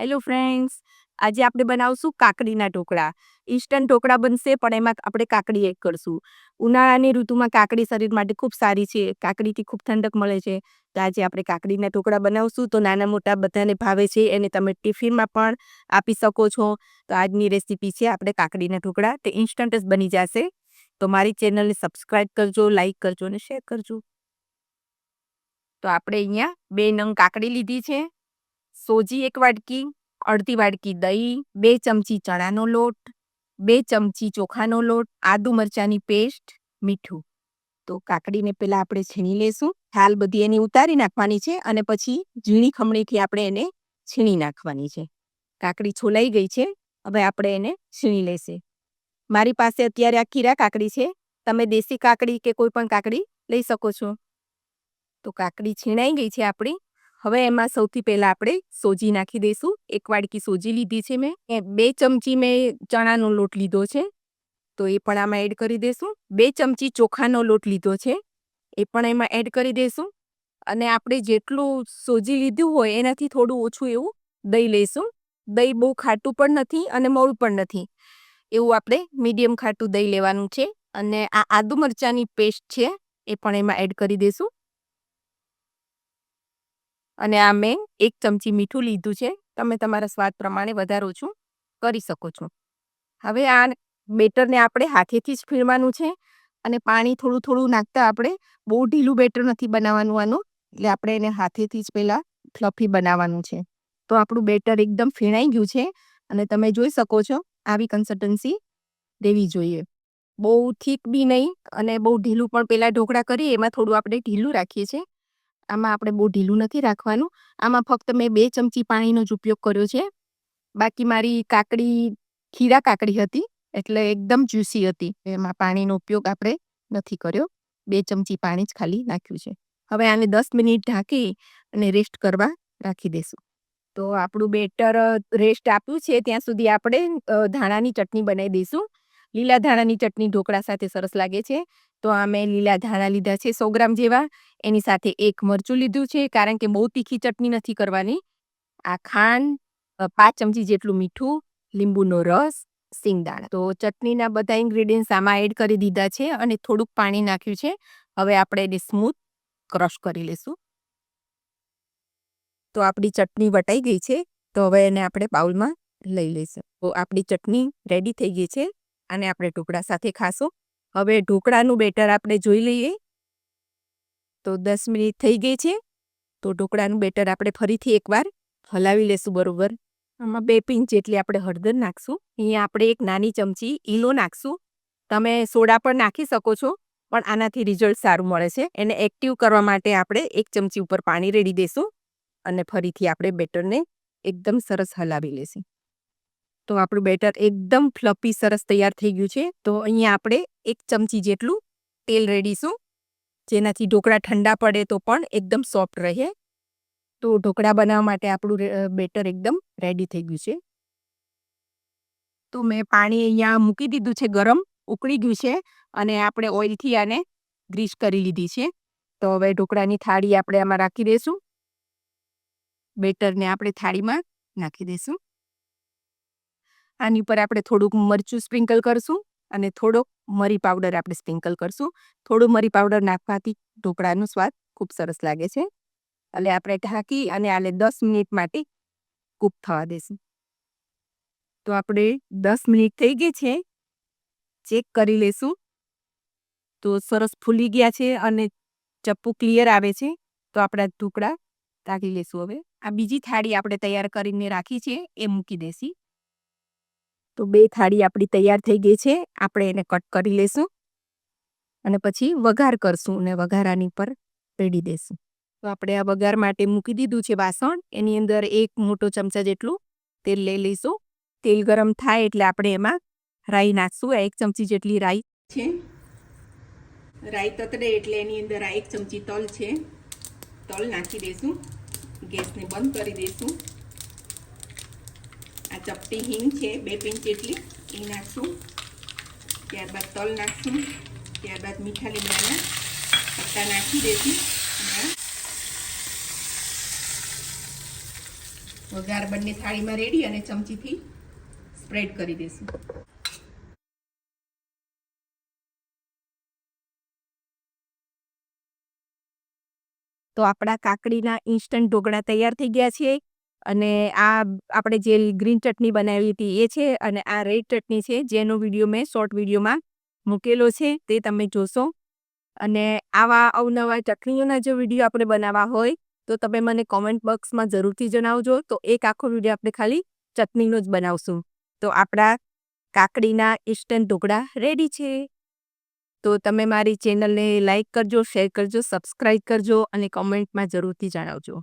Hello friends, આજે આપણે બનાવશું કાકડીના ઢોકળા. ઇન્સ્ટન્ટ ઢોકળા બનશે પણ એમાં આપણે કાકડી એડ કરશું. ઉનાળાની ઋતુમાં કાકડી શરીર માટે ખૂબ સારી છે. કાકડીથી ખૂબ ઠંડક મળે છે. તો આજે આપણે કાકડીના ઢોકળા બનાવશું તો નાના મોટા બધાને ભાવે છે. એને તમે ટિફિનમાં પણ આપી શકો છો. તો આજની રેસીપી છે આપણે કાકડીના ઢોકળા. તે ઇન્સ્ટન્ટ જ બની જશે. તો મારી ચેનલને સબસ્ક્રાઈબ કરજો, લાઈક કરજો અને શેર કરજો. તો આપણે અહીંયા 2 નંગ કાકડી લીધી છે. સોજી 1 વાટકી, અડધી વાટકી દહીં, 2 ચમચી ચણાનો લોટ, 2 ચમચી ચોખાનો લોટ, આદુ મરચાંની પેસ્ટ, મીઠું. તો કાકડીને પહેલાં આપણે છીણી લેશું. છાલ બધી એની ઉતારી નાખવાની છે અને પછી ઝીણી ખમણીથી આપણે એને છીણી નાખવાની છે. કાકડી છોલાઈ ગઈ છે. હવે આપણે એને છીણી લેશે. મારી પાસે અત્યારે આ ખીરા કાકડી છે. તમે દેશી કાકડી કે કોઈ પણ કાકડી લઈ શકો છો. તો કાકડી છીણાઈ ગઈ છે આપણી. હવે એમાં સૌથી પહેલાં આપણે સોજી નાખી દઈશું. 1 વાટકી સોજી લીધી છે મેં. 2 ચમચી મેં ચણાનો લોટ લીધો છે. તો એ પણ આમાં એડ કરી દઈશું. 2 ચમચી ચોખાનો લોટ લીધો છે. એ પણ એમાં એડ કરી દઈશું. અને આપણે જેટલું સોજી લીધું હોય એનાથી થોડું ઓછું એવું દહીં લઈશું. દહીં બહુ ખાટું પણ નથી અને મોળું પણ નથી. એવું આપણે મીડિયમ ખાટું દહીં લેવાનું છે. અને આ આદુ મરચાંની પેસ્ટ છે એ પણ એમાં એડ કરી દઈશું. અને આ મેં 1 ચમચી મીઠું લીધું છે. તમે તમારા સ્વાદ પ્રમાણે વધારે ઓછું કરી શકો છો. હવે આ બેટરને આપણે હાથેથી જ ફીણવાનું છે. અને પાણી થોડું થોડું નાખતા આપણે બહુ ઢીલું બેટર નથી બનાવવાનું આનું. એટલે આપણે એને હાથેથી જ પહેલાં ફ્લફી બનાવવાનું છે. તો આપણું બેટર એકદમ ફીણાઈ ગયું છે. અને તમે જોઈ શકો છો આવી કન્સિસ્ટન્સી રહેવી જોઈએ. બહુ થીક બી નહીં અને બહુ ઢીલું પણ પહેલાં ઢોકળા કરીએ એમાં થોડું આપણે ઢીલું રાખીએ છીએ. આમાં આપણે બહુ ઢીલું નથી રાખવાનું. આમાં ફક્ત મેં 2 ચમચી પાણીનો જ ઉપયોગ કર્યો છે. બાકી મારી કાકડી ખીરા કાકડી હતી એટલે એકદમ જ્યુસી હતી. એમાં પાણીનો ઉપયોગ આપણે નથી કર્યો. 2 ચમચી પાણી જ ખાલી નાખ્યું છે. હવે આને 10 મિનિટ ઢાંકી અને રેસ્ટ કરવા રાખી દઈશું. તો આપણું બેટર રેસ્ટ આપ્યું છે ત્યાં સુધી આપણે ધાણાની ચટણી બનાવી દઈશું. લીલા ધાણાની ચટણી ઢોકળા સાથે સરસ લાગે છે. તો આ મેં લીલા ધાણા લીધા છે 100 ગ્રામ જેવા. એની સાથે 1 મરચું લીધું છે કારણ કે બહુ તીખી ચટણી નથી કરવાની. આ ખાંડ, 5 ચમચી જેટલું મીઠું, લીંબુનો રસ, સિંગદાણા. તો ચટણીના બધા ઇન્ગ્રેડિયન્ટ્સ આમાં એડ કરી દીધા છે અને થોડુંક પાણી નાખ્યું છે. હવે આપણે એને સ્મૂથ ક્રશ કરી લઈશું. તો આપણી ચટણી વટાઈ ગઈ છે. તો હવે એને આપણે બાઉલમાં લઈ લઈશું. તો આપણી ચટણી રેડી થઈ ગઈ છે. અને આપણે ઢોકળા સાથે ખાશું. હવે ઢોકળાનું બેટર આપણે જોઈ લઈએ. તો 10 મિનિટ થઈ ગઈ છે. તો ઢોકળાનું બેટર આપણે ફરીથી એકવાર હલાવી લેશું બરોબર. આમાં 2 પિંચ જેટલી આપણે હળદર નાખશું. અહીંયા આપણે 1 નાની ચમચી ઈનો નાખશું. તમે સોડા પણ નાખી શકો છો પણ આનાથી રિઝલ્ટ સારું મળે છે. એને એક્ટિવ કરવા માટે આપણે 1 ચમચી ઉપર પાણી રેડી દઈશું. અને ફરીથી આપણે બેટરને એકદમ સરસ હલાવી લેશું. તો આપણું બેટર એકદમ ફ્લફી સરસ તૈયાર થઈ ગયું છે. તો અહીંયા આપણે 1 ચમચી જેટલું તેલ રેડીશું. જેનાથી ઢોકળા ઠંડા પડે તો પણ એકદમ સોફ્ટ રહે. તો ઢોકળા બનાવવા માટે આપણું બેટર એકદમ રેડી થઈ ગયું છે. તો મેં પાણી અહીંયા મૂકી દીધું છે ગરમ, ઉકળી ગયું છે. અને આપણે ઓઇલથી આને ગ્રીસ કરી લીધી છે. તો હવે ઢોકળાની થાળી આપણે આમાં રાખી દઈશું. બેટરને આપણે થાળીમાં નાખી દઈશું. આની ઉપર આપણે થોડુંક મરચું સ્પ્રિંકલ કરશું અને થોડોક મરી પાવડર આપણે સ્પ્રિંકલ કરશું. થોડું મરી પાવડર નાખવાથી ઢોકળાનો સ્વાદ ખૂબ સરસ લાગે છે. એટલે આપણે ઢાંકી અને આને 10 મિનિટ માટે કૂક થવા દઈશું. તો આપણે 10 મિનિટ થઈ ગઈ છે. ચેક કરી લઈશું. તો સરસ ફૂલી ગયા છે અને ચપ્પુ ક્લિયર આવે છે. તો આપણા ઢોકળા કાઢી લઈશું હવે. આ બીજી થાળી આપણે તૈયાર કરીને રાખી છે એ મૂકી દઈશું. તો 2 થાળી આપણી તૈયાર થઈ ગઈ છે. આપણે એને કટ કરી લઈશું. અને પછી વઘાર કરશું અને વઘારાની પર રેડી દઈશું. તો આપણે આ વઘાર માટે મૂકી દીધું છે વાસણ. એની અંદર 1 મોટો ચમચા જેટલું તેલ લઈ લઈશું. તેલ ગરમ થાય એટલે આપણે એમાં રાઈ નાખશું. 1 ચમચી જેટલી રાઈ છે. રાઈ તતડે એટલે એની અંદર આ 1 ચમચી તલ છે. તલ નાખી દઈશું. ગેસને બંધ કરી દઈશું. આ ચપટી હિંગ છે 2 પિંચ જેટલી એ નાખશું. ત્યારબાદ તલ નાખશું. ત્યારબાદ મીઠા લીમડાના પત્તા નાખી દઈશું. વઘાર બંને થાળીમાં રેડી અને ચમચીથી સ્પ્રેડ કરી દઈશું. તો આપણા કાકડીના ઇન્સ્ટન્ટ ઢોકળા તૈયાર થઈ ગયા છે. અને આ આપણે જે ગ્રીન ચટણી બનાવી હતી એ છે, અને આ રેડ ચટણી છે, જેનો વિડીયો મેં શોર્ટ વિડીયોમાં મૂકેલો છે, તે તમે જોશો. અને આવા અવનવા ચટણીઓના જો વિડીયો આપણે બનાવવા હોય તો તમે મને કોમેન્ટ બોક્સમાં જરૂરથી જણાવજો. તો એક આખો વિડીયો આપણે ખાલી ચટણીનો જ બનાવશું. તો આપણા કાકડીના ઇન્સ્ટન્ટ ઢોકળા રેડી છે. તો તમે મારી ચેનલને લાઈક કરજો, શેર કરજો, સબસ્ક્રાઈબ કરજો અને કોમેન્ટમાં જરૂરથી જણાવજો.